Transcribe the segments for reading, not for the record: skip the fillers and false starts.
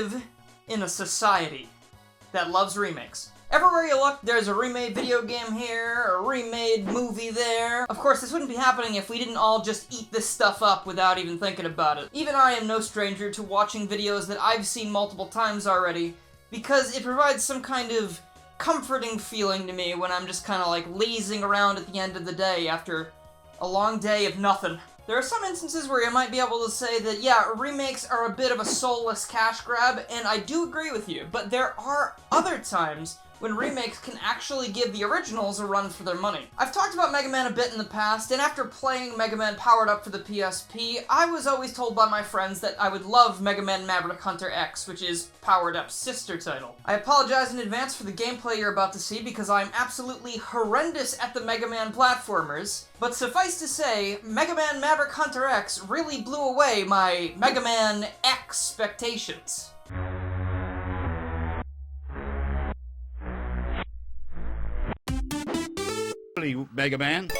live in a society that loves remakes. Everywhere you look, there's a remade video game here, a remade movie there. Of course, this wouldn't be happening if we didn't all just eat this stuff up without even thinking about it. Even I am no stranger to watching videos that I've seen multiple times already, because it provides some kind of comforting feeling to me when I'm just kind of like lazing around at the end of the day after a long day of nothing. There are some instances where you might be able to say that, yeah, remakes are a bit of a soulless cash grab, and I do agree with you, but there are other times when remakes can actually give the originals a run for their money. I've talked about Mega Man a bit in the past, and after playing Mega Man Powered Up for the PSP, I was always told by my friends that I would love Mega Man Maverick Hunter X, which is Powered Up's sister title. I apologize in advance for the gameplay you're about to see because I'm absolutely horrendous at the Mega Man platformers, but suffice to say, Mega Man Maverick Hunter X really blew away my Mega Man expectations. Mega Man.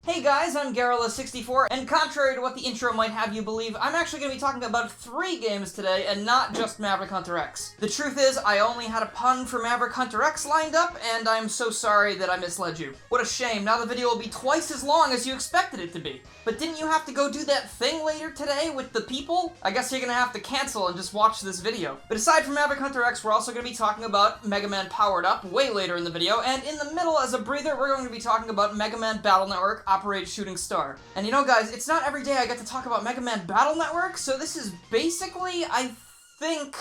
Hey guys, I'm Garrulous64, and contrary to what the intro might have you believe, I'm actually going to be talking about 3 games today, and not just Maverick Hunter X. The truth is, I only had a pun for Maverick Hunter X lined up, and I'm so sorry that I misled you. What a shame, now the video will be twice as long as you expected it to be. But didn't you have to go do that thing later today with the people? I guess you're gonna have to cancel and just watch this video. But aside from Maverick Hunter X, we're also gonna be talking about Mega Man Powered Up way later in the video, and in the middle as a breather, we're going to be talking about Mega Man Battle Network Operate Shooting Star. And you know guys, it's not every day I get to talk about Mega Man Battle Network, so this is basically, I think,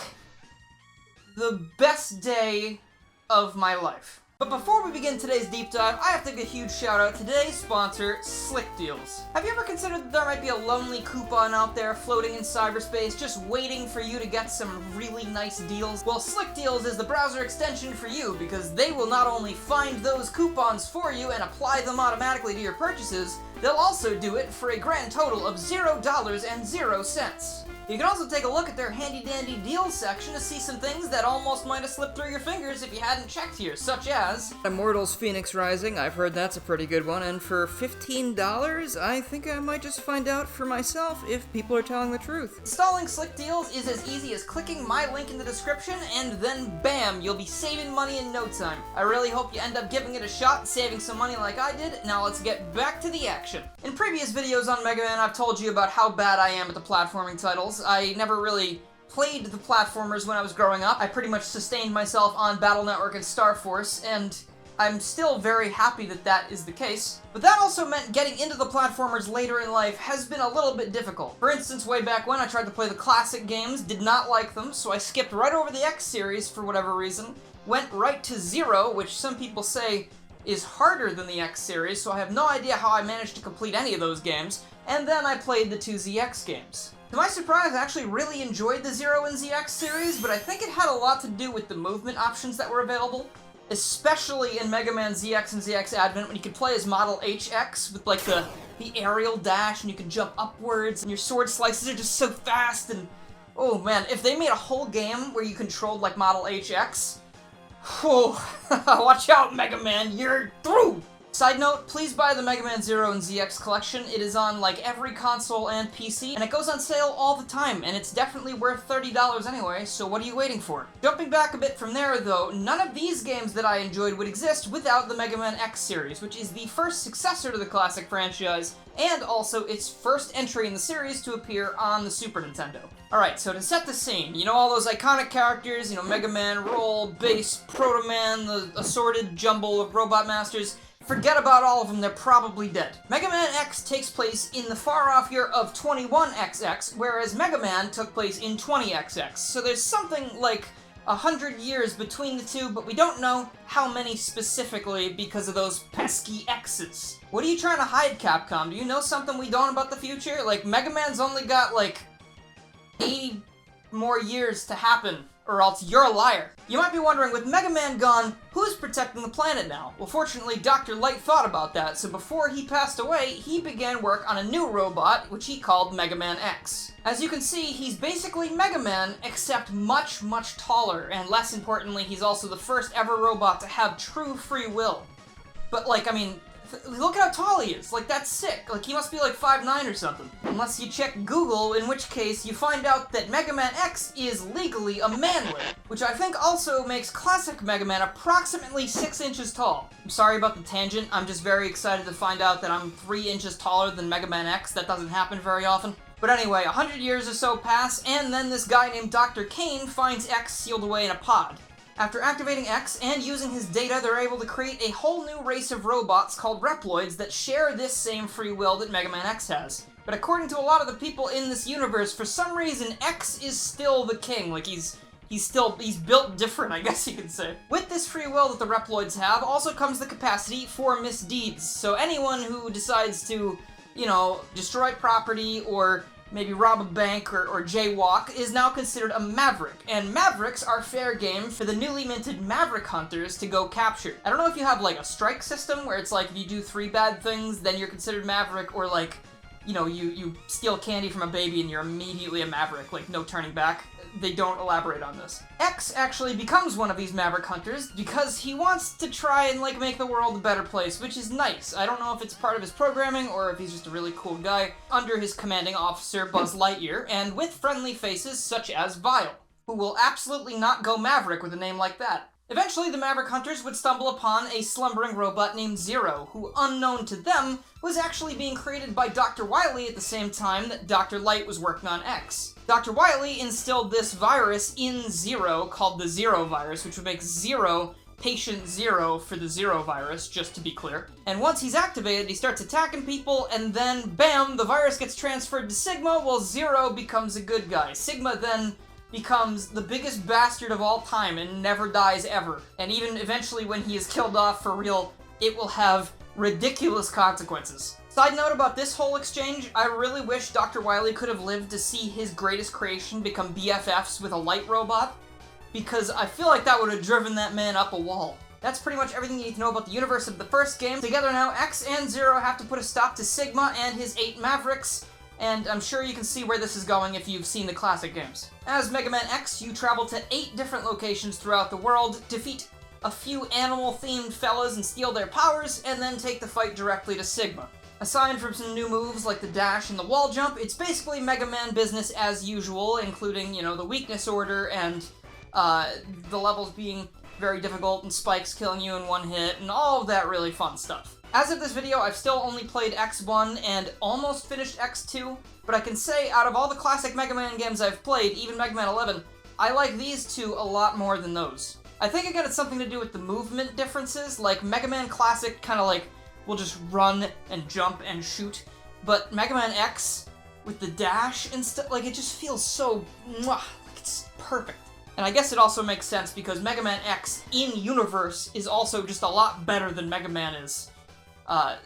the best day of my life. But before we begin today's deep dive, I have to give a huge shout out to today's sponsor, Slickdeals. Have you ever considered that there might be a lonely coupon out there floating in cyberspace just waiting for you to get some really nice deals? Well, Slickdeals is the browser extension for you because they will not only find those coupons for you and apply them automatically to your purchases, they'll also do it for a grand total of $0.00. You can also take a look at their handy-dandy deals section to see some things that almost might have slipped through your fingers if you hadn't checked here, such as Immortals Phoenix Rising. I've heard that's a pretty good one, and for $15, I think I might just find out for myself if people are telling the truth. Installing Slickdeals is as easy as clicking my link in the description, and then bam, you'll be saving money in no time. I really hope you end up giving it a shot and saving some money like I did. Now let's get back to the action. In previous videos on Mega Man, I've told you about how bad I am at the platforming titles. I never really played the platformers when I was growing up. I pretty much sustained myself on Battle Network and Star Force, and I'm still very happy that that is the case. But that also meant getting into the platformers later in life has been a little bit difficult. For instance, way back when I tried to play the classic games, did not like them, so I skipped right over the X series for whatever reason, went right to Zero, which some people say is harder than the X series, so I have no idea how I managed to complete any of those games, and then I played the 2 ZX games. To my surprise, I actually really enjoyed the Zero and ZX series, but I think it had a lot to do with the movement options that were available, especially in Mega Man ZX and ZX Advent when you could play as Model HX with like the aerial dash and you could jump upwards and your sword slices are just so fast and oh man, if they made a whole game where you controlled like Model HX, oh, watch out Mega Man, you're through! Side note, please buy the Mega Man Zero and ZX collection. It is on like every console and PC, and it goes on sale all the time, and it's definitely worth $30 anyway, so what are you waiting for? Jumping back a bit from there though, none of these games that I enjoyed would exist without the Mega Man X series, which is the first successor to the classic franchise, and also its first entry in the series to appear on the Super Nintendo. Alright, so to set the scene, you know all those iconic characters, you know Mega Man, Roll, Bass, Proto Man, the assorted jumble of Robot Masters. Forget about all of them, they're probably dead. Mega Man X takes place in the far-off year of 21XX, whereas Mega Man took place in 20XX. So there's something like 100 years between the two, but we don't know how many specifically because of those pesky X's. What are you trying to hide, Capcom? Do you know something we don't about the future? Like, Mega Man's only got, like, 80 more years to happen, or else you're a liar. You might be wondering, with Mega Man gone, who's protecting the planet now? Well, fortunately, Dr. Light thought about that, so before he passed away, he began work on a new robot, which he called Mega Man X. As you can see, he's basically Mega Man, except much, much taller, and less importantly, he's also the first ever robot to have true free will. But, like, I mean, Look at how tall he is. Like, that's sick. Like, he must be like 5'9" or something. Unless you check Google, in which case you find out that Mega Man X is legally a manlet, which I think also makes classic Mega Man approximately 6 inches tall. I'm sorry about the tangent. I'm just very excited to find out that I'm 3 inches taller than Mega Man X. That doesn't happen very often. But anyway, 100 years or so pass, and then this guy named Dr. Kane finds X sealed away in a pod. After activating X and using his data, they're able to create a whole new race of robots called Reploids that share this same free will that Mega Man X has. But according to a lot of the people in this universe, for some reason, X is still the king. Like, he's built different, I guess you could say. With this free will that the Reploids have, also comes the capacity for misdeeds. So anyone who decides to, you know, destroy property or maybe rob a bank or jaywalk is now considered a Maverick, and Mavericks are fair game for the newly minted Maverick Hunters to go capture. I don't know if you have like a strike system where it's like if you do 3 bad things, then you're considered Maverick, or like, you know, you steal candy from a baby and you're immediately a Maverick, like no turning back. They don't elaborate on this. X actually becomes one of these Maverick Hunters because he wants to try and like make the world a better place, which is nice. I don't know if it's part of his programming or if he's just a really cool guy under his commanding officer Buzz Lightyear, and with friendly faces such as Vial, who will absolutely not go Maverick with a name like that. Eventually, the Maverick Hunters would stumble upon a slumbering robot named Zero, who, unknown to them, was actually being created by Dr. Wily at the same time that Dr. Light was working on X. Dr. Wily instilled this virus in Zero called the Zero virus, which would make Zero patient zero for the Zero virus, just to be clear. And once he's activated, he starts attacking people, and then, bam, the virus gets transferred to Sigma, while Zero becomes a good guy. Sigma then becomes the biggest bastard of all time and never dies ever. And even eventually when he is killed off for real, it will have ridiculous consequences. Side note about this whole exchange, I really wish Dr. Wily could have lived to see his greatest creation become BFFs with a light robot, because I feel like that would have driven that man up a wall. That's pretty much everything you need to know about the universe of the first game. Together now, X and Zero have to put a stop to Sigma and his 8 Mavericks, and I'm sure you can see where this is going if you've seen the classic games. As Mega Man X, you travel to 8 different locations throughout the world, defeat a few animal-themed fellas and steal their powers, and then take the fight directly to Sigma. Aside from some new moves like the dash and the wall jump, it's basically Mega Man business as usual, including, you know, the weakness order and the levels being very difficult and spikes killing you in one hit and all of that really fun stuff. As of this video, I've still only played X1 and almost finished X2, but I can say out of all the classic Mega Man games I've played, even Mega Man 11, I like these two a lot more than those. I think again it's something to do with the movement differences, like Mega Man Classic kind of like will just run and jump and shoot, but Mega Man X with the dash and stuff, like it just feels so, like it's perfect. And I guess it also makes sense because Mega Man X in-universe is also just a lot better than Mega Man is.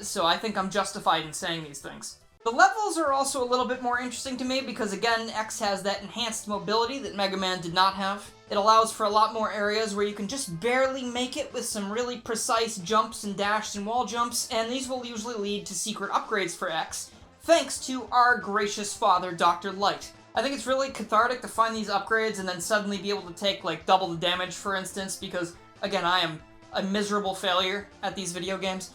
So I think I'm justified in saying these things. The levels are also a little bit more interesting to me because, again, X has that enhanced mobility that Mega Man did not have. It allows for a lot more areas where you can just barely make it with some really precise jumps and dashes and wall jumps, and these will usually lead to secret upgrades for X, thanks to our gracious father, Dr. Light. I think it's really cathartic to find these upgrades and then suddenly be able to take, like, double the damage, for instance, because, again, I am a miserable failure at these video games.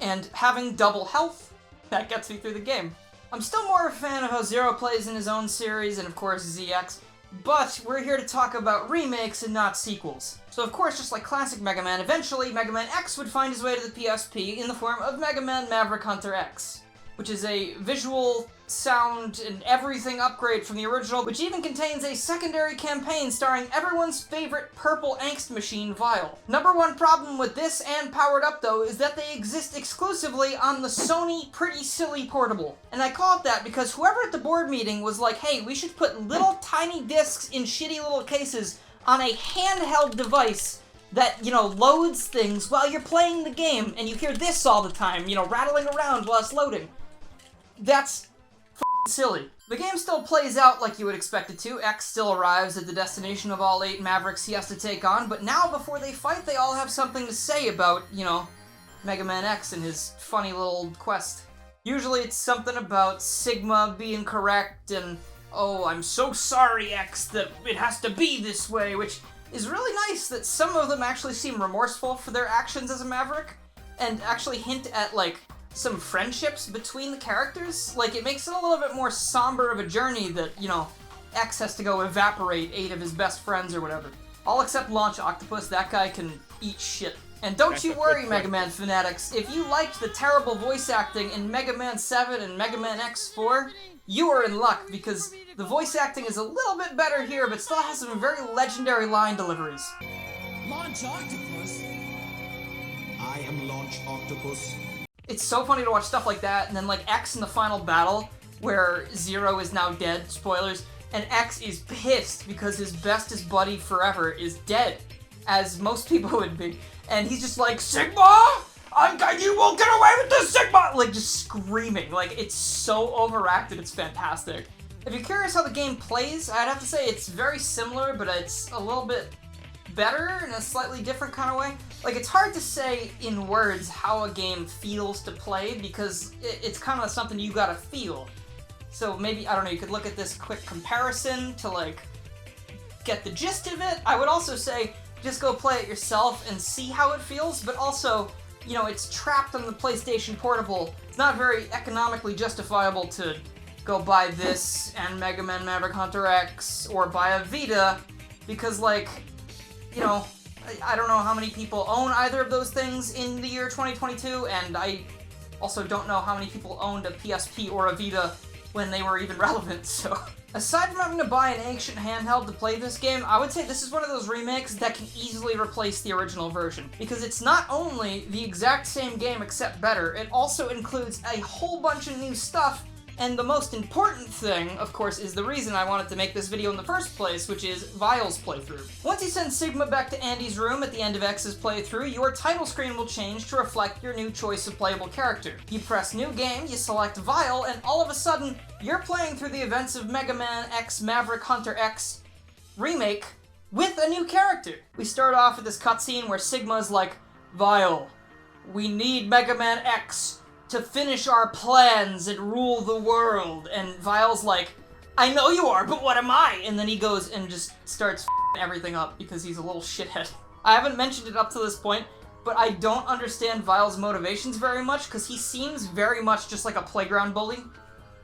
And having double health, that gets me through the game. I'm still more of a fan of how Zero plays in his own series, and of course ZX, but we're here to talk about remakes and not sequels. So of course, just like classic Mega Man, eventually Mega Man X would find his way to the PSP in the form of Mega Man Maverick Hunter X, which is a visual, sound, and everything upgrade from the original, which even contains a secondary campaign starring everyone's favorite purple angst machine, Vial. Number one problem with this and Powered Up, though, is that they exist exclusively on the Sony Pretty Silly Portable. And I call it that because whoever at the board meeting was like, hey, we should put little tiny discs in shitty little cases on a handheld device that, you know, loads things while you're playing the game, and you hear this all the time, you know, rattling around while it's loading. That's silly. The game still plays out like you would expect it to. X still arrives at the destination of all 8 Mavericks he has to take on, but now before they fight, they all have something to say about, you know, Mega Man X and his funny little quest. Usually it's something about Sigma being correct and, oh, I'm so sorry, X, that it has to be this way, which is really nice that some of them actually seem remorseful for their actions as a Maverick. and actually hint at, like, some friendships between the characters. Like, it makes it a little bit more somber of a journey that, you know, X has to go evaporate 8 of his best friends or whatever. All except Launch Octopus, that guy can eat shit. And don't you worry, Mega Man fanatics, if you liked the terrible voice acting in Mega Man 7 and Mega Man X4, you are in luck, because the voice acting is a little bit better here, but still has some very legendary line deliveries. Launch Octopus? I am Launch Octopus. It's so funny to watch stuff like that, and then like X in the final battle, where Zero is now dead, spoilers, and X is pissed because his bestest buddy forever is dead, as most people would be. And he's just like, Sigma! You won't get away with this, Sigma! Like, just screaming. Like, it's so overacted, it's fantastic. If you're curious how the game plays, I'd have to say it's very similar, but it's a little bit better in a slightly different kind of way. Like, it's hard to say in words how a game feels to play, because it's kind of something you gotta feel. So maybe, I don't know, you could look at this quick comparison to, like, get the gist of it. I would also say, just go play it yourself and see how it feels, but also, you know, it's trapped on the PlayStation Portable. It's not very economically justifiable to go buy this and Mega Man Maverick Hunter X, or buy a Vita, because, like, you know, I don't know how many people own either of those things in the year 2022, and I also don't know how many people owned a PSP or a Vita when they were even relevant, so... Aside from having to buy an ancient handheld to play this game, I would say this is one of those remakes that can easily replace the original version, because it's not only the exact same game except better, it also includes a whole bunch of new stuff, and the most important thing, of course, is the reason I wanted to make this video in the first place, which is Vials playthrough. Once you send Sigma back to Andy's room at the end of X's playthrough, your title screen will change to reflect your new choice of playable character. You press New Game, you select Vial, and all of a sudden, you're playing through the events of Mega Man X Maverick Hunter X Remake with a new character. We start off with this cutscene where Sigma's like, Vial, we need Mega Man X to finish our plans and rule the world. And Vial's like, I know you are, but what am I? And then he goes and just starts f***ing everything up because he's a little shithead. I haven't mentioned it up to this point, but I don't understand Vial's motivations very much, because he seems very much just like a playground bully.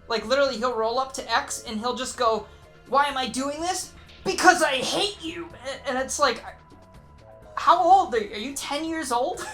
Like, literally, he'll roll up to X and he'll just go, why am I doing this? Because I hate you! And it's like, how old are you? Are you 10 years old?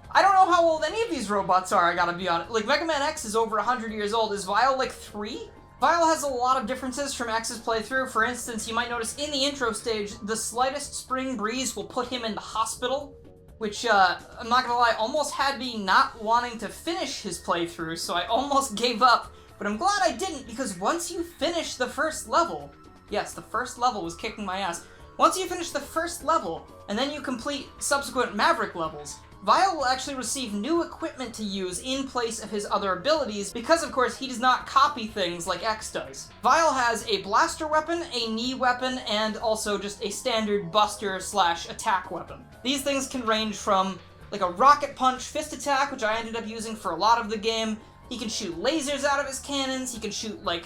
I don't know how old any of these robots are, I gotta be honest. Like, Mega Man X is over 100 years old. Is Vial, like, 3? Vial has a lot of differences from X's playthrough. For instance, you might notice in the intro stage, the slightest spring breeze will put him in the hospital, which, I'm not gonna lie, almost had me not wanting to finish his playthrough, so I almost gave up. But I'm glad I didn't, because once you finish the first level, yes, the first level was kicking my ass. Once you finish the first level, and then you complete subsequent Maverick levels, Vial will actually receive new equipment to use in place of his other abilities, because of course he does not copy things like X does. Vial has a blaster weapon, a knee weapon, and also just a standard buster / attack weapon. These things can range from like a rocket punch fist attack, which I ended up using for a lot of the game. He can shoot lasers out of his cannons, he can shoot like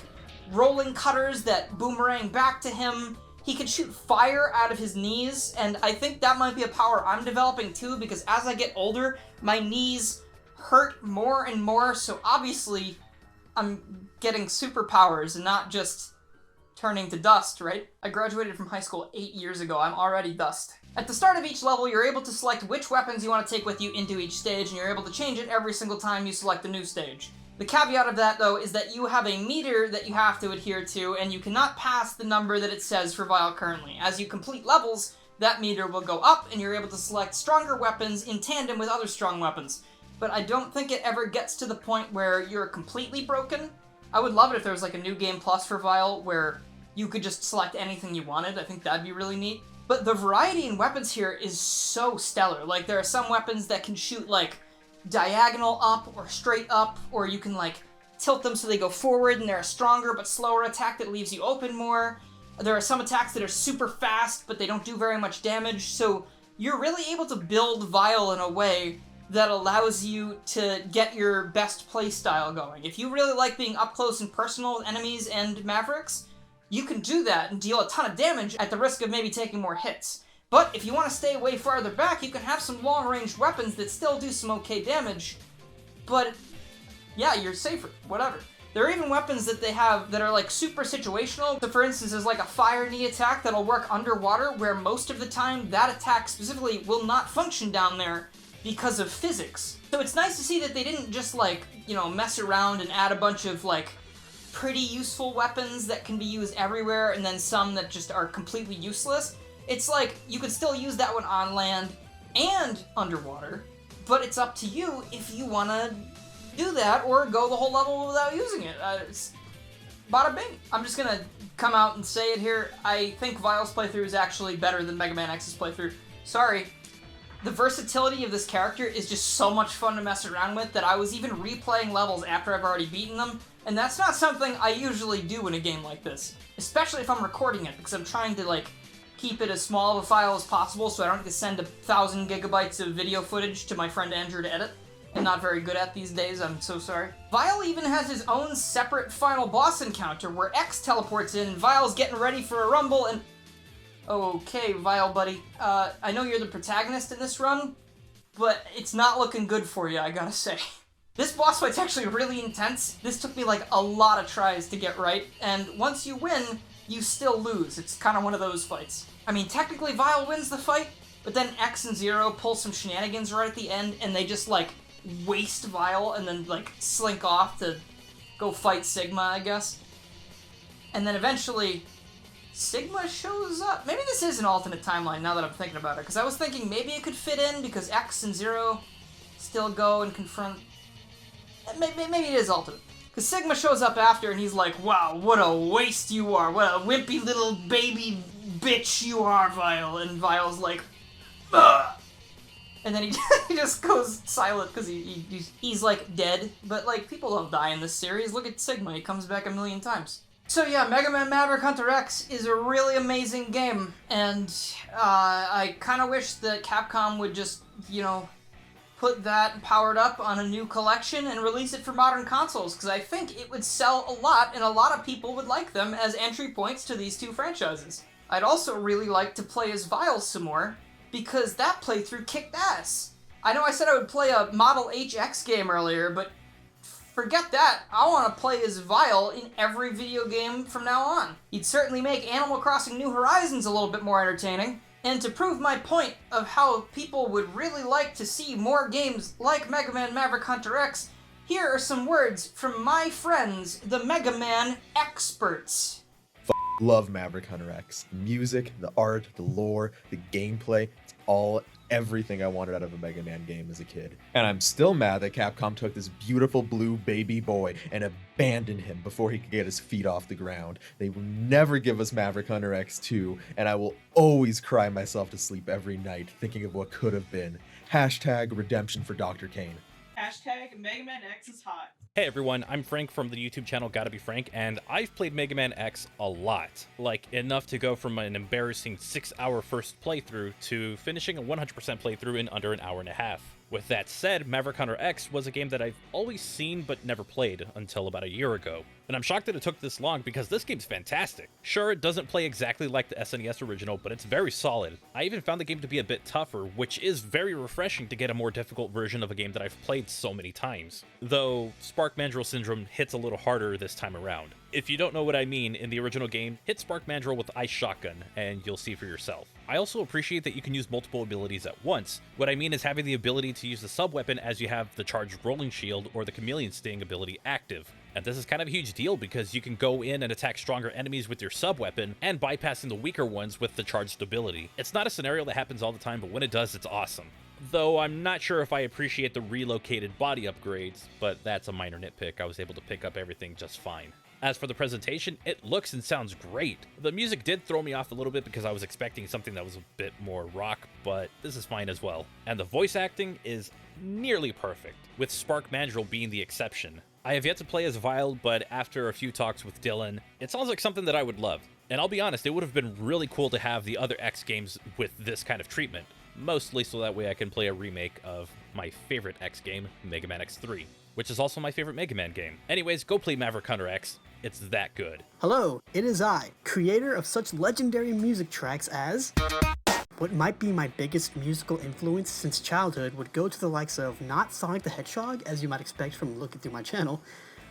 rolling cutters that boomerang back to him. He can shoot fire out of his knees, and I think that might be a power I'm developing too, because as I get older, my knees hurt more and more, so obviously I'm getting superpowers and not just turning to dust, right? I graduated from high school 8 years ago, I'm already dust. At the start of each level, you're able to select which weapons you want to take with you into each stage, and you're able to change it every single time you select a new stage. The caveat of that, though, is that you have a meter that you have to adhere to, and you cannot pass the number that it says for Vial currently. As you complete levels, that meter will go up, and you're able to select stronger weapons in tandem with other strong weapons. But I don't think it ever gets to the point where you're completely broken. I would love it if there was like a new game plus for Vial, where you could just select anything you wanted. I think that'd be really neat. But the variety in weapons here is so stellar. Like, there are some weapons that can shoot, like, diagonal up or straight up, or you can like tilt them so they go forward and they're a stronger but slower attack that leaves you open more. There are some attacks that are super fast but they don't do very much damage, so you're really able to build Vial in a way that allows you to get your best playstyle going. If you really like being up close and personal with enemies and Mavericks, you can do that and deal a ton of damage at the risk of maybe taking more hits. But if you want to stay way farther back, you can have some long-range weapons that still do some okay damage, but yeah, you're safer, whatever. There are even weapons that they have that are like super situational. So for instance, there's like a fire knee attack that'll work underwater, where most of the time that attack specifically will not function down there because of physics. So it's nice to see that they didn't just like, you know, mess around and add a bunch of like pretty useful weapons that can be used everywhere and then some that just are completely useless. It's like you could still use that one on land and underwater, but it's up to you if you want to do that or go the whole level without using it. It's bada bing. I'm just gonna come out and say it here. I think Vials' playthrough is actually better than Mega Man X's playthrough. Sorry. The versatility of this character is just so much fun to mess around with that I was even replaying levels after I've already beaten them, and that's not something I usually do in a game like this. Especially if I'm recording it, because I'm trying to, like, keep it as small of a file as possible so I don't have to send 1,000 gigabytes of video footage to my friend Andrew to edit. I'm not very good at these days, I'm so sorry. Vial even has his own separate final boss encounter where X teleports in, Vial's getting ready for a rumble, and... Okay, Vial buddy, I know you're the protagonist in this run, but it's not looking good for you, I gotta say. This boss fight's actually really intense. This took me like a lot of tries to get right, and once you win, you still lose. It's kind of one of those fights. I mean, technically Vial wins the fight, but then X and Zero pull some shenanigans right at the end, and they just like waste Vial and then like slink off to go fight Sigma, I guess. And then eventually Sigma shows up. Maybe this is an alternate timeline now that I'm thinking about it, because I was thinking maybe it could fit in because X and Zero still go and confront... Maybe it is alternate. Because Sigma shows up after and he's like, wow, what a waste you are. What a wimpy little baby bitch you are, Vial. And Vial's like, ugh. And then he just goes silent because he's like dead. But like, people don't die in this series. Look at Sigma, he comes back 1,000,000 times. So yeah, Mega Man Maverick Hunter X is a really amazing game, and I kind of wish that Capcom would just, you know, put that powered up on a new collection and release it for modern consoles, because I think it would sell a lot, and a lot of people would like them as entry points to these two franchises. I'd also really like to play as Vials some more, because that playthrough kicked ass. I know I said I would play a Model HX game earlier, but forget that. I want to play as Vial in every video game from now on. You'd certainly make Animal Crossing New Horizons a little bit more entertaining. And to prove my point of how people would really like to see more games like Mega Man Maverick Hunter X, here are some words from my friends, the Mega Man experts. Love Maverick Hunter X. The music, the art, the lore, the gameplay, it's all everything I wanted out of a Mega Man game as a kid. And I'm still mad that Capcom took this beautiful blue baby boy and abandoned him before he could get his feet off the ground. They will never give us Maverick Hunter X 2, and I will always cry myself to sleep every night thinking of what could have been. Hashtag redemption for Dr. Kane. Hashtag Mega Man X is hot. Hey everyone, I'm Frank from the YouTube channel Gotta Be Frank, and I've played Mega Man X a lot. Like, enough to go from an embarrassing 6-hour first playthrough to finishing a 100% playthrough in under an hour and a half. With that said, Maverick Hunter X was a game that I've always seen but never played until about a year ago. And I'm shocked that it took this long because this game's fantastic. Sure, it doesn't play exactly like the SNES original, but it's very solid. I even found the game to be a bit tougher, which is very refreshing to get a more difficult version of a game that I've played so many times. Though, Spark Mandrill Syndrome hits a little harder this time around. If you don't know what I mean, in the original game, hit Spark Mandrill with Ice Shotgun, and you'll see for yourself. I also appreciate that you can use multiple abilities at once. What I mean is having the ability to use the sub-weapon as you have the charged Rolling Shield or the Chameleon Sting ability active. And this is kind of a huge deal because you can go in and attack stronger enemies with your sub-weapon and bypassing the weaker ones with the charged ability. It's not a scenario that happens all the time, but when it does, it's awesome. Though I'm not sure if I appreciate the relocated body upgrades, but that's a minor nitpick. I was able to pick up everything just fine. As for the presentation, it looks and sounds great. The music did throw me off a little bit because I was expecting something that was a bit more rock, but this is fine as well. And the voice acting is nearly perfect, with Spark Mandrill being the exception. I have yet to play as Vial, but after a few talks with Dylan, it sounds like something that I would love. And I'll be honest, it would have been really cool to have the other X games with this kind of treatment. Mostly so that way I can play a remake of my favorite X game, Mega Man X3, which is also my favorite Mega Man game. Anyways, go play Maverick Hunter X. It's that good. Hello, it is I, creator of such legendary music tracks as What might be my biggest musical influence since childhood would go to the likes of not Sonic the Hedgehog, as you might expect from looking through my channel,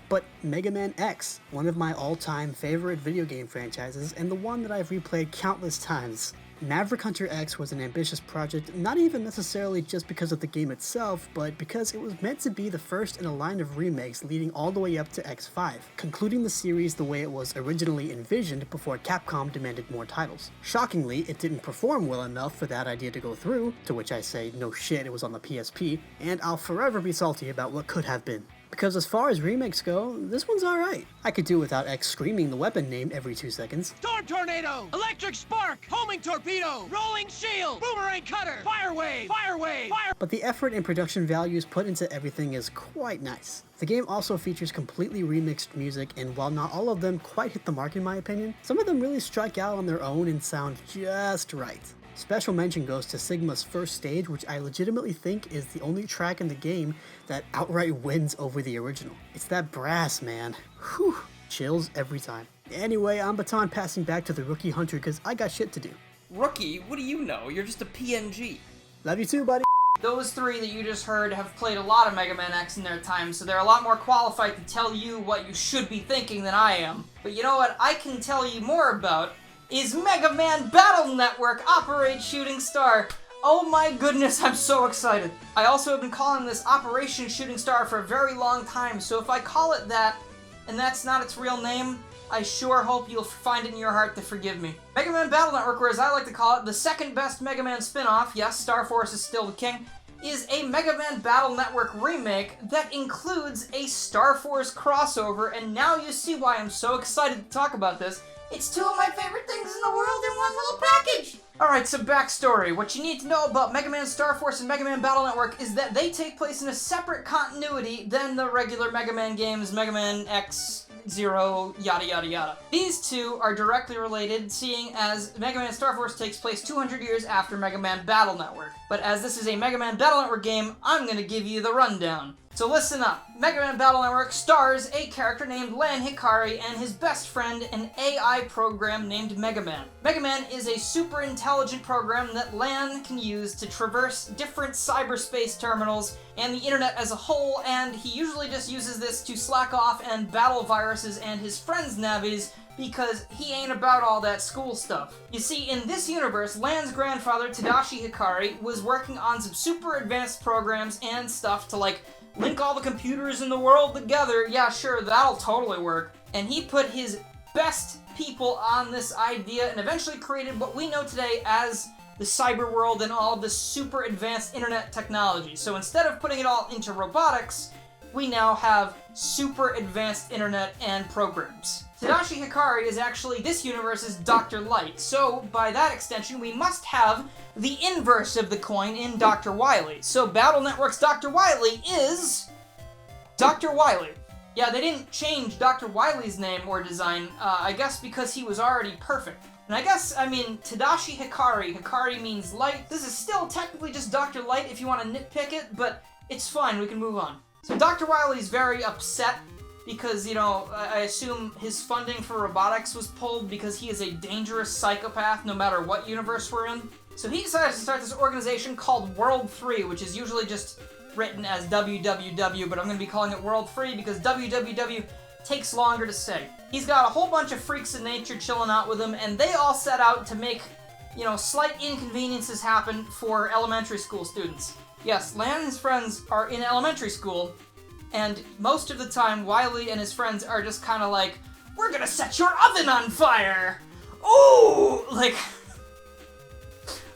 but Mega Man X, one of my all-time favorite video game franchises and the one that I've replayed countless times. Maverick Hunter X was an ambitious project, not even necessarily just because of the game itself, but because it was meant to be the first in a line of remakes leading all the way up to X5, concluding the series the way it was originally envisioned before Capcom demanded more titles. Shockingly, it didn't perform well enough for that idea to go through, to which I say no shit, it was on the PSP, and I'll forever be salty about what could have been. Because as far as remakes go, this one's alright. I could do without X screaming the weapon name every 2 seconds. Storm Tornado! Electric Spark! Homing Torpedo! Rolling Shield! Boomerang Cutter! Fire Wave! Fire Wave! Fire... But the effort and production values put into everything is quite nice. The game also features completely remixed music, and while not all of them quite hit the mark in my opinion, some of them really strike out on their own and sound just right. Special mention goes to Sigma's first stage, which I legitimately think is the only track in the game that outright wins over the original. It's that brass, man. Whew, chills every time. Anyway, I'm baton passing back to the Rookie Hunter because I got shit to do. Rookie, what do you know? You're just a PNG. Love you too, buddy. Those three that you just heard have played a lot of Mega Man X in their time, so they're a lot more qualified to tell you what you should be thinking than I am. But you know what I can tell you more about is Mega Man Battle Network Operate Shooting Star. Oh my goodness, I'm so excited. I also have been calling this Operation Shooting Star for a very long time, so if I call it that, and that's not its real name, I sure hope you'll find it in your heart to forgive me. Mega Man Battle Network, or as I like to call it, the second best Mega Man spin-off, yes, Star Force is still the king, is a Mega Man Battle Network remake that includes a Star Force crossover, and now you see why I'm so excited to talk about this. It's two of my favorite things in the world in one little package! Alright, so backstory. What you need to know about Mega Man Star Force and Mega Man Battle Network is that they take place in a separate continuity than the regular Mega Man games, Mega Man X, Zero, yada yada yada. These two are directly related, seeing as Mega Man Star Force takes place 200 years after Mega Man Battle Network. But as this is a Mega Man Battle Network game, I'm gonna give you the rundown. So listen up. Mega Man Battle Network stars a character named Lan Hikari and his best friend, an AI program named Mega Man. Mega Man is a super intelligent program that Lan can use to traverse different cyberspace terminals and the internet as a whole, and he usually just uses this to slack off and battle viruses and his friends' navis because he ain't about all that school stuff. You see, in this universe, Lan's grandfather, Tadashi Hikari, was working on some super advanced programs and stuff to, like, link all the computers in the world together. Yeah, sure, that'll totally work. And he put his best people on this idea and eventually created what we know today as the cyber world and all of this super advanced internet technology. So instead of putting it all into robotics, we now have super advanced internet and programs. Tadashi Hikari is actually this universe's Dr. Light, so by that extension we must have the inverse of the coin in Dr. Wily. So Battle Network's Dr. Wily is Dr. Wily. Yeah, they didn't change Dr. Wily's name or design, I guess because he was already perfect. And I guess, Tadashi Hikari, Hikari means light. This is still technically just Dr. Light if you want to nitpick it, but it's fine, we can move on. So Dr. Wily's very upset because, you know, I assume his funding for robotics was pulled because he is a dangerous psychopath no matter what universe we're in. So he decides to start this organization called World 3, which is usually just written as WWW, but I'm going to be calling it World 3 because WWW takes longer to say. He's got a whole bunch of freaks of nature chilling out with him, and they all set out to make, you know, slight inconveniences happen for elementary school students. Yes, Lan and his friends are in elementary school, and most of the time, Wily and his friends are just kind of like, we're gonna set your oven on fire! Ooh! Like,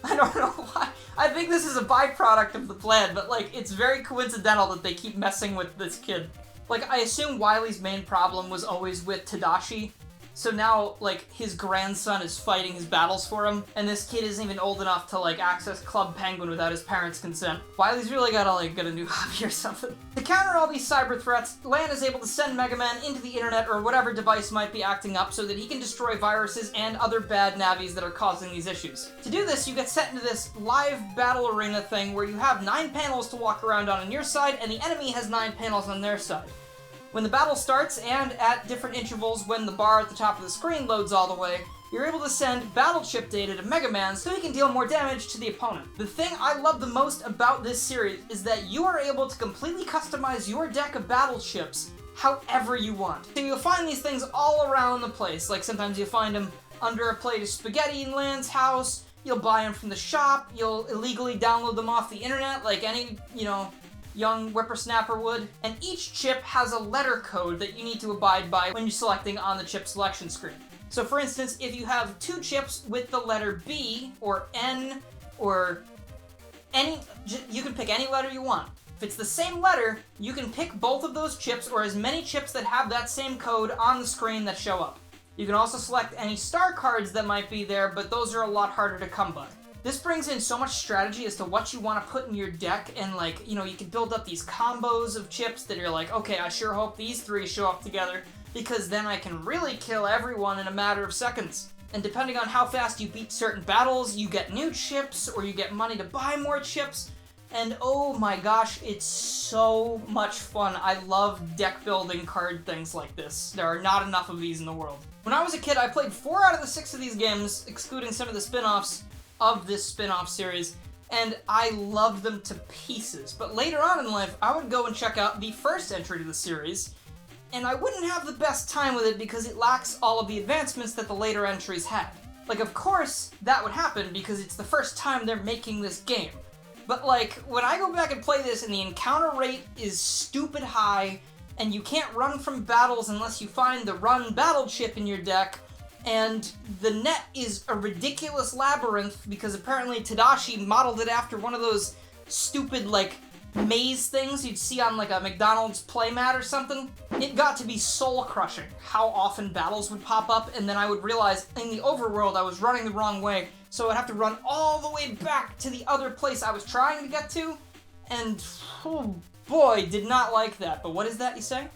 I don't know why. I think this is a byproduct of the plan, but, like, it's very coincidental that they keep messing with this kid. Like, I assume Wily's main problem was always with Tadashi, so now, like, his grandson is fighting his battles for him, and this kid isn't even old enough to, like, access Club Penguin without his parents' consent. Wily's really gotta, like, get a new hobby or something. To counter all these cyber threats, Lan is able to send Mega Man into the internet or whatever device might be acting up so that he can destroy viruses and other bad navis that are causing these issues. To do this, you get set into this live battle arena thing where you have 9 panels to walk around on your side, and the enemy has 9 panels on their side. When the battle starts, and at different intervals when the bar at the top of the screen loads all the way, you're able to send battle chip data to Mega Man so he can deal more damage to the opponent. The thing I love the most about this series is that you are able to completely customize your deck of battle chips however you want. So you'll find these things all around the place. Like sometimes you'll find them under a plate of spaghetti in Lan's house, you'll buy them from the shop, you'll illegally download them off the internet like any, young whippersnapper would. And each chip has a letter code that you need to abide by when you're selecting on the chip selection screen. So for instance, if you have 2 chips with the letter B or N or you can pick any letter you want. If it's the same letter, you can pick both of those chips or as many chips that have that same code on the screen that show up. You can also select any star cards that might be there, but those are a lot harder to come by. This brings in so much strategy as to what you want to put in your deck, and you can build up these combos of chips that you're like, okay, I sure hope these 3 show up together, because then I can really kill everyone in a matter of seconds. And depending on how fast you beat certain battles, you get new chips, or you get money to buy more chips, and oh my gosh, it's so much fun. I love deck building card things like this. There are not enough of these in the world. When I was a kid, I played 4 out of the 6 of these games, excluding some of the spin-offs of this spin-off series, and I loved them to pieces. But later on in life, I would go and check out the first entry to the series, and I wouldn't have the best time with it because it lacks all of the advancements that the later entries had. Like, of course, that would happen because it's the first time they're making this game. But when I go back and play this and the encounter rate is stupid high, and you can't run from battles unless you find the run battle chip in your deck, and the net is a ridiculous labyrinth because apparently Tadashi modeled it after one of those stupid, maze things you'd see on, a McDonald's playmat or something. It got to be soul-crushing how often battles would pop up, and then I would realize in the overworld I was running the wrong way, so I'd have to run all the way back to the other place I was trying to get to, and oh boy, did not like that. But what is that, you say?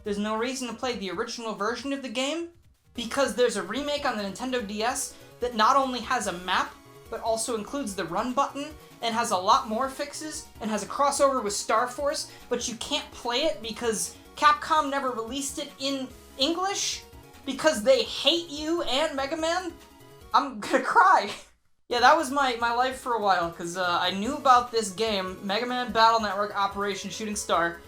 There's no reason to play the original version of the game? Because there's a remake on the Nintendo DS that not only has a map, but also includes the run button, and has a lot more fixes, and has a crossover with Star Force, but you can't play it because Capcom never released it in English? Because they hate you and Mega Man? I'm gonna cry. Yeah, that was my life for a while, because I knew about this game, Mega Man Battle Network Operation Shooting Star,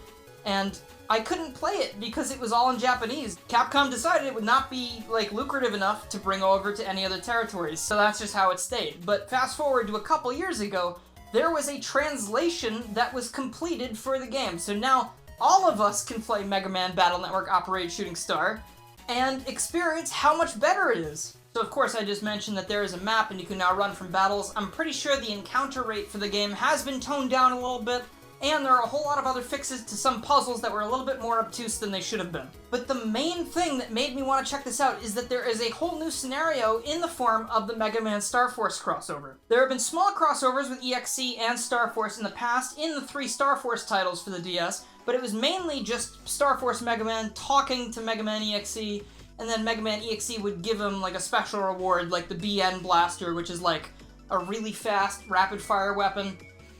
and I couldn't play it because it was all in Japanese. Capcom decided it would not be, lucrative enough to bring over to any other territories, so that's just how it stayed. But fast forward to a couple years ago, there was a translation that was completed for the game, so now all of us can play Mega Man Battle Network Operation Shooting Star and experience how much better it is. So of course I just mentioned that there is a map and you can now run from battles. I'm pretty sure the encounter rate for the game has been toned down a little bit, and there are a whole lot of other fixes to some puzzles that were a little bit more obtuse than they should have been. But the main thing that made me want to check this out is that there is a whole new scenario in the form of the Mega Man Star Force crossover. There have been small crossovers with EXE and Star Force in the past in the 3 Star Force titles for the DS, but it was mainly just Star Force Mega Man talking to Mega Man EXE, and then Mega Man EXE would give him a special reward like the BN Blaster, which is a really fast rapid-fire weapon.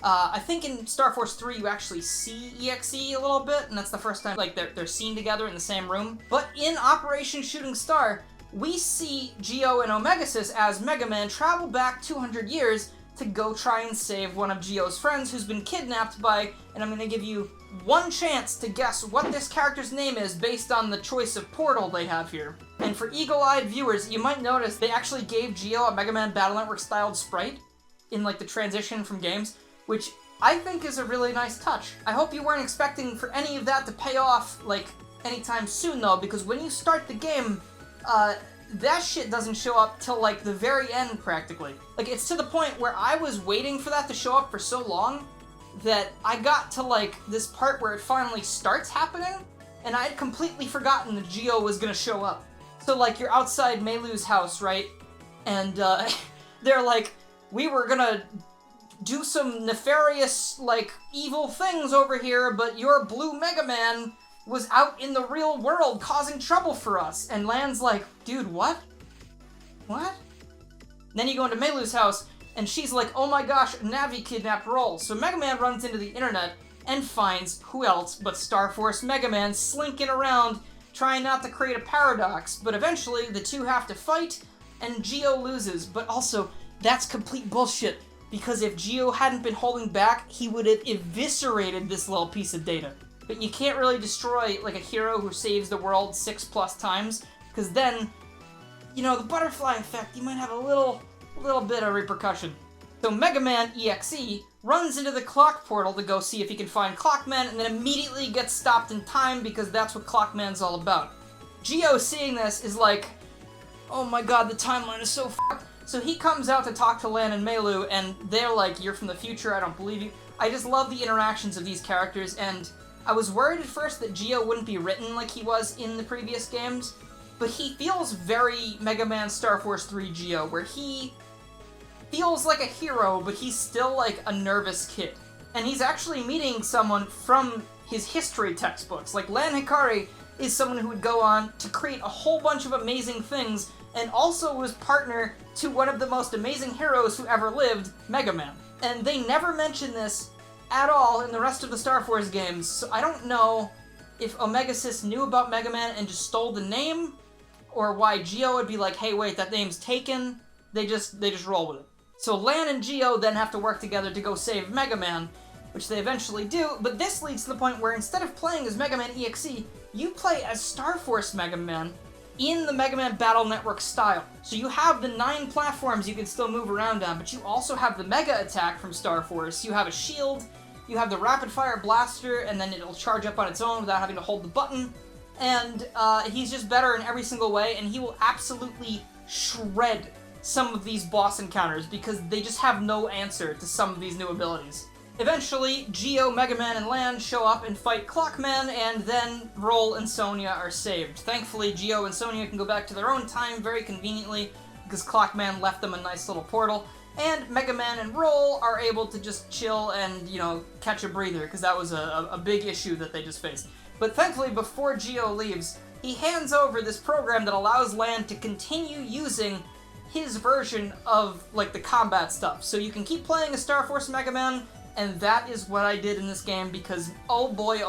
I think in Star Force 3 you actually see EXE a little bit, and that's the first time they're seen together in the same room. But in Operation Shooting Star, we see Geo and Omegasis as Mega Man travel back 200 years to go try and save one of Geo's friends who's been kidnapped by, and I'm going to give you one chance to guess what this character's name is based on the choice of portal they have here. And for eagle-eyed viewers, you might notice they actually gave Geo a Mega Man Battle Network styled sprite in the transition from games, which I think is a really nice touch. I hope you weren't expecting for any of that to pay off anytime soon though, because when you start the game, that shit doesn't show up till the very end practically. It's to the point where I was waiting for that to show up for so long that I got to this part where it finally starts happening, and I had completely forgotten that Geo was gonna show up. So you're outside Meilu's house, right? And they're we were gonna do some nefarious, evil things over here, but your blue Mega Man was out in the real world causing trouble for us. And Lan's dude, what? What? And then you go into Meilu's house, and she's oh my gosh, Navi kidnapped Roll. So Mega Man runs into the internet and finds who else but Star Force Mega Man slinking around, trying not to create a paradox. But eventually, the two have to fight, and Geo loses, but also, that's complete bullshit, because if Geo hadn't been holding back, he would have eviscerated this little piece of data. But you can't really destroy, like, a hero who saves the world 6+ times, because then, you know, the butterfly effect, you might have a little bit of repercussion. So Mega Man EXE runs into the clock portal to go see if he can find Clockman, and then immediately gets stopped in time because that's what Clockman's all about. Geo, seeing this, is like, oh my god, the timeline is so fucked. So he comes out to talk to Lan and Meilu, and they're like, you're from the future, I don't believe you. I just love the interactions of these characters, and I was worried at first that Geo wouldn't be written like he was in the previous games, but he feels very Mega Man Star Force 3 Geo, where he feels like a hero, but he's still like a nervous kid. And he's actually meeting someone from his history textbooks. Like, Lan Hikari is someone who would go on to create a whole bunch of amazing things, and also was partner to one of the most amazing heroes who ever lived, Mega Man. And they never mention this at all in the rest of the Star Force games, so I don't know if Omega Sys knew about Mega Man and just stole the name, or why Geo would be like, hey wait, that name's taken. They just roll with it. So Lan and Geo then have to work together to go save Mega Man, which they eventually do, but this leads to the point where instead of playing as Mega Man EXE, you play as Star Force Mega Man in the Mega Man Battle Network style. So you have the 9 platforms you can still move around on, but you also have the Mega Attack from Star Force, you have a shield, you have the Rapid Fire Blaster, and then it'll charge up on its own without having to hold the button, and he's just better in every single way, and he will absolutely shred some of these boss encounters because they just have no answer to some of these new abilities. Eventually, Geo, Mega Man, and Lan show up and fight Clockman, and then Roll and Sonia are saved. Thankfully, Geo and Sonia can go back to their own time very conveniently because Clockman left them a nice little portal, and Mega Man and Roll are able to just chill and, you know, catch a breather because that was a big issue that they just faced. But thankfully, before Geo leaves, he hands over this program that allows Lan to continue using his version of, like, the combat stuff. So you can keep playing as Star Force Mega Man, and that is what I did in this game because, oh boy,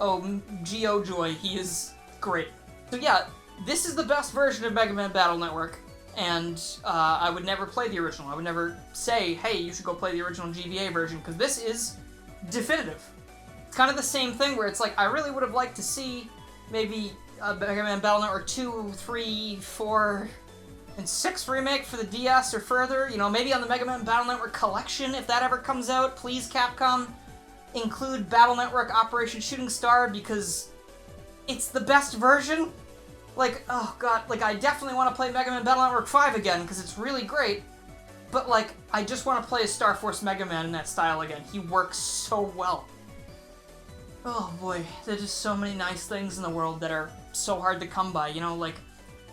oh Geo Joy, he is great. So yeah, this is the best version of Mega Man Battle Network, and I would never play the original. I would never say, hey, you should go play the original GBA version, because this is definitive. It's kind of the same thing where it's like, I really would have liked to see maybe Mega Man Battle Network 2, 3, 4, and 6 remake for the DS or further, you know, maybe on the Mega Man Battle Network Collection, if that ever comes out. Please, Capcom, include Battle Network Operation Shooting Star, because it's the best version. Like, oh god, like, I definitely want to play Mega Man Battle Network 5 again, because it's really great, but, like, I just want to play as Star Force Mega Man in that style again. He works so well. Oh boy, there's just so many nice things in the world that are so hard to come by, you know, like,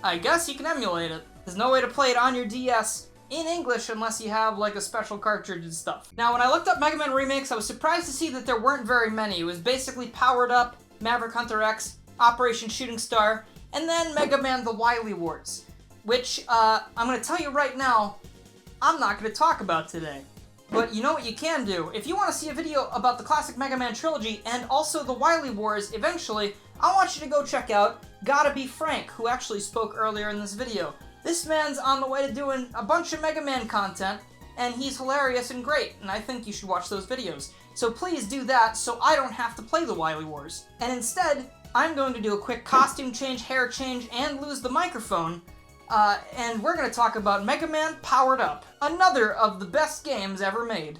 I guess you can emulate it. There's no way to play it on your DS in English unless you have, like, a special cartridge and stuff. Now, when I looked up Mega Man Remakes, I was surprised to see that there weren't very many. It was basically Powered Up, Maverick Hunter X, Operation Shooting Star, and then Mega Man The Wily Wars, which, I'm gonna tell you right now, I'm not gonna talk about today. But you know what you can do? If you want to see a video about the classic Mega Man trilogy and also the Wily Wars eventually, I want you to go check out Gotta Be Frank, who actually spoke earlier in this video. This man's on the way to doing a bunch of Mega Man content, and he's hilarious and great, and I think you should watch those videos. So please do that so I don't have to play the Wily Wars. And instead, I'm going to do a quick costume change, hair change, and lose the microphone, and we're going to talk about Mega Man Powered Up, another of the best games ever made.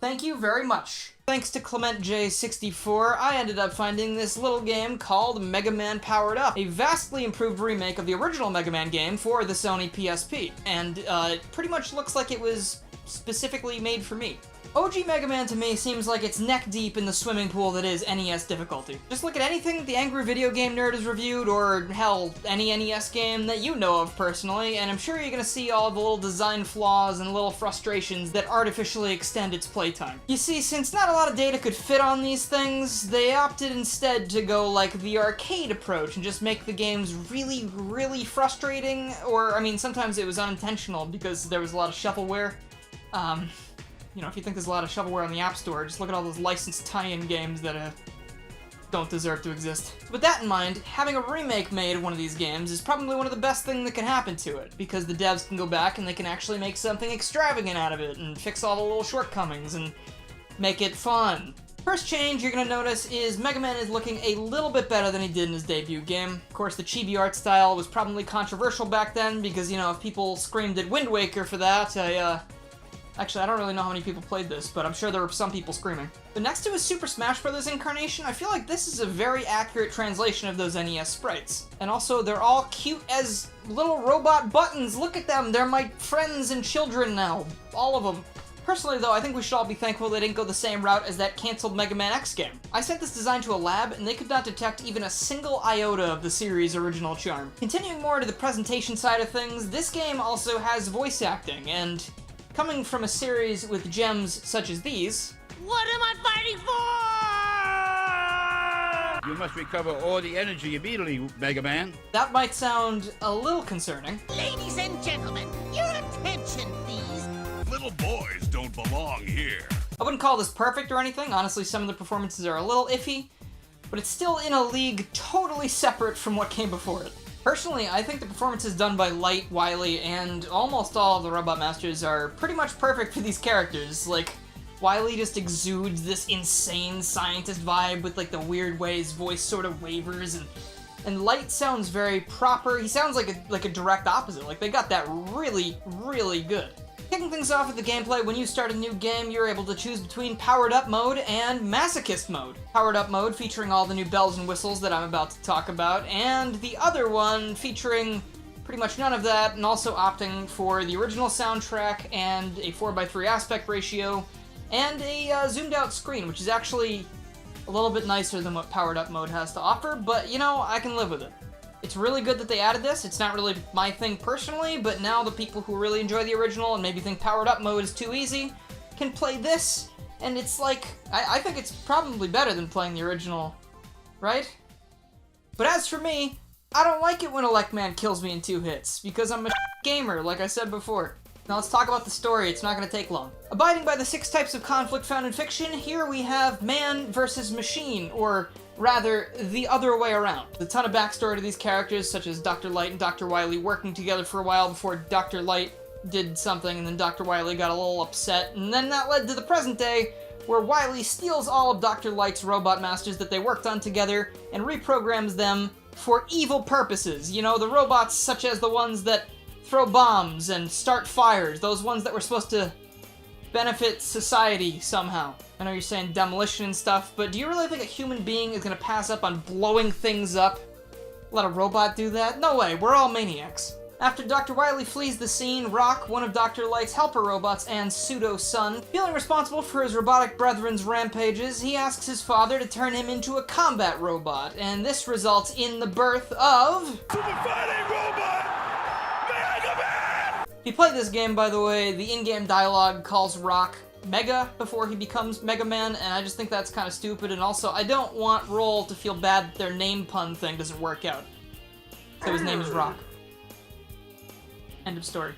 Thank you very much. Thanks to Clement J64, I ended up finding this little game called Mega Man Powered Up, a vastly improved remake of the original Mega Man game for the Sony PSP, and it pretty much looks like it was specifically made for me. OG Mega Man to me seems like it's neck deep in the swimming pool that is NES difficulty. Just look at anything the Angry Video Game Nerd has reviewed, or hell, any NES game that you know of personally, and I'm sure you're gonna see all the little design flaws and little frustrations that artificially extend its playtime. You see, since not a lot of data could fit on these things, they opted instead to go like the arcade approach and just make the games really, really frustrating, or, I mean, sometimes it was unintentional because there was a lot of shovelware. You know, if you think there's a lot of shovelware on the App Store, just look at all those licensed tie-in games that don't deserve to exist. So with that in mind, having a remake made of one of these games is probably one of the best things that can happen to it, because the devs can go back and they can actually make something extravagant out of it and fix all the little shortcomings and make it fun. First change you're going to notice is Mega Man is looking a little bit better than he did in his debut game. Of course, the chibi art style was probably controversial back then because, you know, if people screamed at Wind Waker for that, Actually, I don't really know how many people played this, but I'm sure there were some people screaming. But next to his Super Smash Bros. Incarnation, I feel like this is a very accurate translation of those NES sprites. And also, they're all cute as little robot buttons. Look at them, they're my friends and children now. All of them. Personally though, I think we should all be thankful they didn't go the same route as that cancelled Mega Man X game. I sent this design to a lab, and they could not detect even a single iota of the series' original charm. Continuing more to the presentation side of things, this game also has voice acting, and coming from a series with gems such as these... What am I fighting for? You must recover all the energy immediately, Mega Man. that might sound a little concerning. Ladies and gentlemen, your attention, please. Little boys don't belong here. I wouldn't call this perfect or anything, honestly some of the performances are a little iffy, but it's still in a league totally separate from what came before it. Personally, I think the performances done by Light, Wily, and almost all of the Robot Masters are pretty much perfect for these characters. Like, Wily just exudes this insane scientist vibe with like the weird way his voice sort of wavers, and Light sounds very proper. He sounds like a direct opposite. Like, they got that really, really good. Kicking things off with the gameplay, when you start a new game, you're able to choose between Powered Up mode and Masochist mode. Powered Up mode featuring all the new bells and whistles that I'm about to talk about, and the other one featuring pretty much none of that, and also opting for the original soundtrack and a 4:3 aspect ratio, and a zoomed out screen, which is actually a little bit nicer than what Powered Up mode has to offer, but you know, I can live with it. It's really good that they added this. It's not really my thing personally, but now the people who really enjoy the original and maybe think Powered Up mode is too easy can play this, and it's like, I think it's probably better than playing the original, right? But as for me, I don't like it when Elect Man kills me in 2 hits, because I'm a gamer, like I said before. Now let's talk about the story, it's not going to take long. Abiding by the 6 types of conflict found in fiction, here we have man versus machine, or rather, the other way around. There's a ton of backstory to these characters, such as Dr. Light and Dr. Wily working together for a while before Dr. Light did something, and then Dr. Wily got a little upset, and then that led to the present day, where Wily steals all of Dr. Light's robot masters that they worked on together and reprograms them for evil purposes. You know, the robots such as the ones that throw bombs and start fires, those ones that were supposed to benefit society somehow. I know you're saying demolition and stuff, but do you really think a human being is gonna pass up on blowing things up? Let a robot do that? No way, we're all maniacs. After Dr. Wily flees the scene, Rock, one of Dr. Light's helper robots and pseudo-son, feeling responsible for his robotic brethren's rampages, he asks his father to turn him into a combat robot, and this results in the birth of... Super Fighting Robot! Mega Man! If you play this game, by the way, the in-game dialogue calls Rock Mega before he becomes Mega Man, and I just think that's kind of stupid, and also I don't want Roll to feel bad that their name pun thing doesn't work out. So his name is Rock. End of story.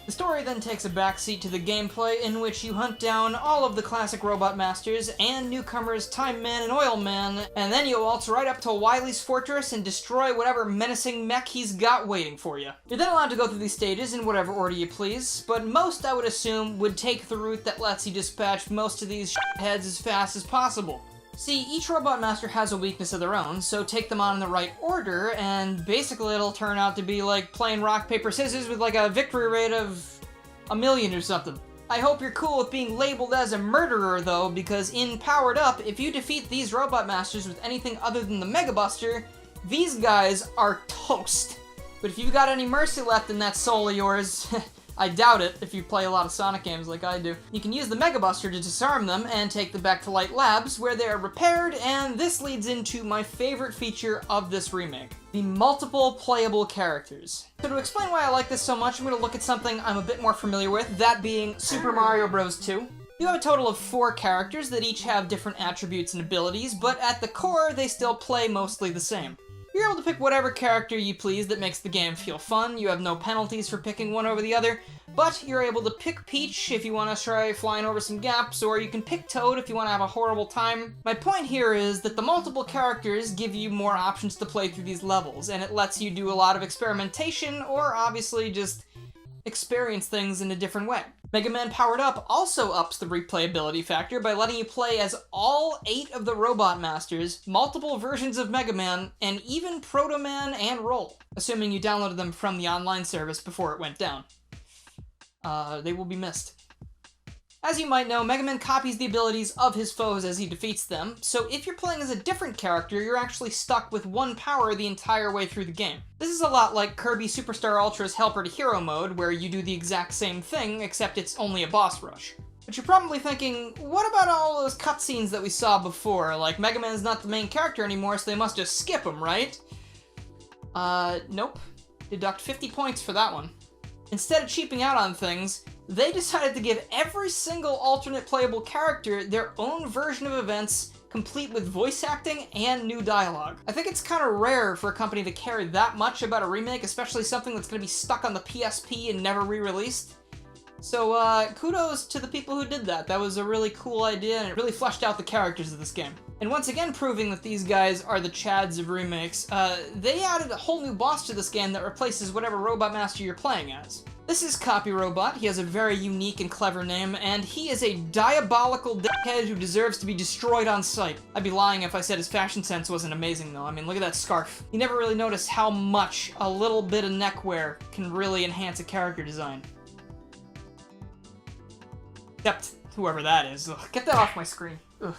The story then takes a backseat to the gameplay, in which you hunt down all of the classic Robot Masters and newcomers Time Man and Oil Man, and then you waltz right up to Wily's fortress and destroy whatever menacing mech he's got waiting for you. You're then allowed to go through these stages in whatever order you please, but most, I would assume, would take the route that lets you dispatch most of these heads as fast as possible. See, each Robot Master has a weakness of their own, so take them on in the right order, and basically it'll turn out to be like playing rock, paper, scissors with like a victory rate of 1,000,000 or something. I hope you're cool with being labeled as a murderer though, because in Powered Up, if you defeat these Robot Masters with anything other than the Mega Buster, these guys are toast. But if you've got any mercy left in that soul of yours, I doubt it if you play a lot of Sonic games like I do. You can use the Mega Buster to disarm them and take them back to Light Labs, where they are repaired, and this leads into my favorite feature of this remake: the multiple playable characters. So to explain why I like this so much, I'm going to look at something I'm a bit more familiar with, that being Super Mario Bros. 2. You have a total of 4 characters that each have different attributes and abilities, but at the core, they still play mostly the same. You're able to pick whatever character you please that makes the game feel fun. You have no penalties for picking one over the other, but you're able to pick Peach if you want to try flying over some gaps, or you can pick Toad if you want to have a horrible time. My point here is that the multiple characters give you more options to play through these levels, and it lets you do a lot of experimentation, or obviously just experience things in a different way. Mega Man Powered Up also ups the replayability factor by letting you play as all 8 of the Robot Masters, multiple versions of Mega Man, and even Proto Man and Roll, assuming you downloaded them from the online service before it went down. They will be missed. As you might know, Mega Man copies the abilities of his foes as he defeats them, so if you're playing as a different character, you're actually stuck with one power the entire way through the game. This is a lot like Kirby Superstar Ultra's Helper to Hero mode, where you do the exact same thing, except it's only a boss rush. But you're probably thinking, what about all those cutscenes that we saw before? Like, Mega Man's not the main character anymore, so they must just skip him, right? Nope. Deduct 50 points for that one. Instead of cheaping out on things, they decided to give every single alternate playable character their own version of events, complete with voice acting and new dialogue. I think it's kind of rare for a company to care that much about a remake, especially something that's going to be stuck on the PSP and never re-released. So kudos to the people who did that. That was a really cool idea, and it really fleshed out the characters of this game. And once again proving that these guys are the Chads of remakes, they added a whole new boss to this game that replaces whatever Robot Master you're playing as. This is Copyrobot. He has a very unique and clever name, and he is a diabolical dickhead who deserves to be destroyed on sight. I'd be lying if I said his fashion sense wasn't amazing, though. I mean, look at that scarf. You never really notice how much a little bit of neckwear can really enhance a character design. Except whoever that is. Ugh, get that off my screen. Ugh.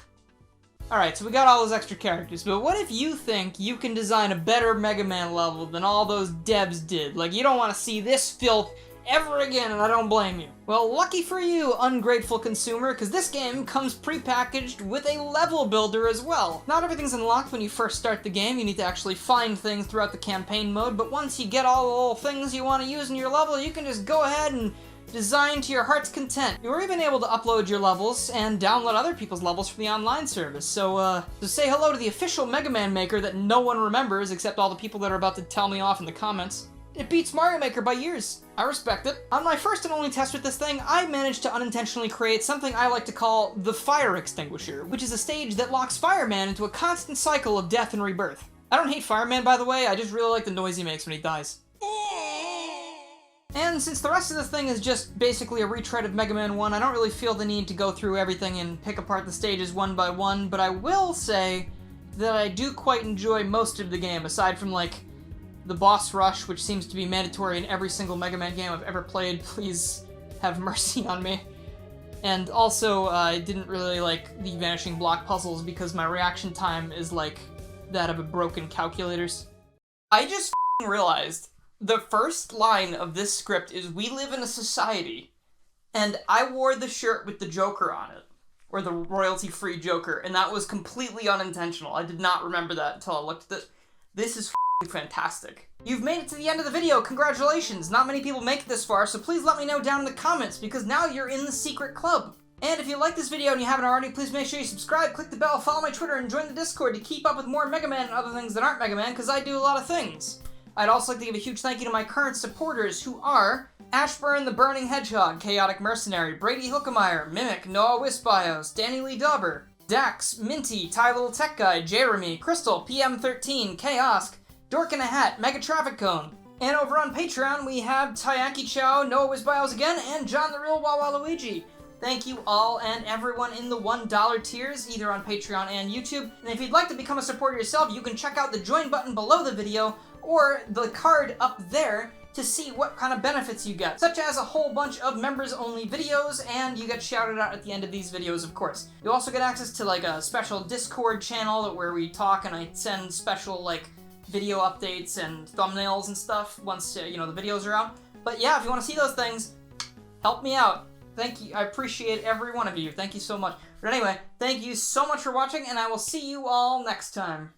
Alright, so we got all those extra characters, but what if you think you can design a better Mega Man level than all those devs did? Like, you don't want to see this filth ever again, and I don't blame you. Well, lucky for you, ungrateful consumer, because this game comes pre-packaged with a level builder as well. Not everything's unlocked when you first start the game. You need to actually find things throughout the campaign mode, but once you get all the little things you want to use in your level, you can just go ahead and design to your heart's content. You were even able to upload your levels and download other people's levels from the online service, so say hello to the official Mega Man maker that no one remembers except all the people that are about to tell me off in the comments. It beats Mario Maker by years. I respect it. On my first and only test with this thing, I managed to unintentionally create something I like to call the Fire Extinguisher, which is a stage that locks Fireman into a constant cycle of death and rebirth. I don't hate Fireman, by the way, I just really like the noise he makes when he dies. And since the rest of this thing is just basically a retread of Mega Man 1, I don't really feel the need to go through everything and pick apart the stages one by one, but I will say that I do quite enjoy most of the game, aside from, like, the boss rush, which seems to be mandatory in every single Mega Man game I've ever played. Please have mercy on me. And also, I didn't really like the vanishing block puzzles because my reaction time is like that of a broken calculators. I just realized the first line of this script is, "We live in a society," and I wore the shirt with the Joker on it, or the royalty-free Joker, and that was completely unintentional. I did not remember that until I looked at it. This is fantastic. You've made it to the end of the video, congratulations! Not many people make it this far, so please let me know down in the comments, because now you're in the secret club. And if you like this video and you haven't already, please make sure you subscribe, click the bell, follow my Twitter, and join the Discord to keep up with more Mega Man and other things that aren't Mega Man, because I do a lot of things. I'd also like to give a huge thank you to my current supporters, who are Ashburn the Burning Hedgehog, Chaotic Mercenary, Brady Hookemeyer, Mimic, Noah Wisbios, Danny Lee Dauber, Dax, Minty, Ty Little Tech Guy, Jeremy, Crystal, PM13, Chaosk, Dork in a Hat, Mega Traffic Cone. And over on Patreon, we have Tayaki Chow, Noah Wisbios again, and John the Real Wawa Luigi. Thank you all and everyone in the $1 tiers, either on Patreon and YouTube. And if you'd like to become a supporter yourself, you can check out the join button below the video, or the card up there, to see what kind of benefits you get, such as a whole bunch of members-only videos, and you get shouted out at the end of these videos, of course. You also get access to, like, a special Discord channel where we talk, and I send special, like, video updates and thumbnails and stuff once, you know, the videos are out. But yeah, if you want to see those things, help me out. Thank you. I appreciate every one of you. Thank you so much. But anyway, thank you so much for watching, and I will see you all next time.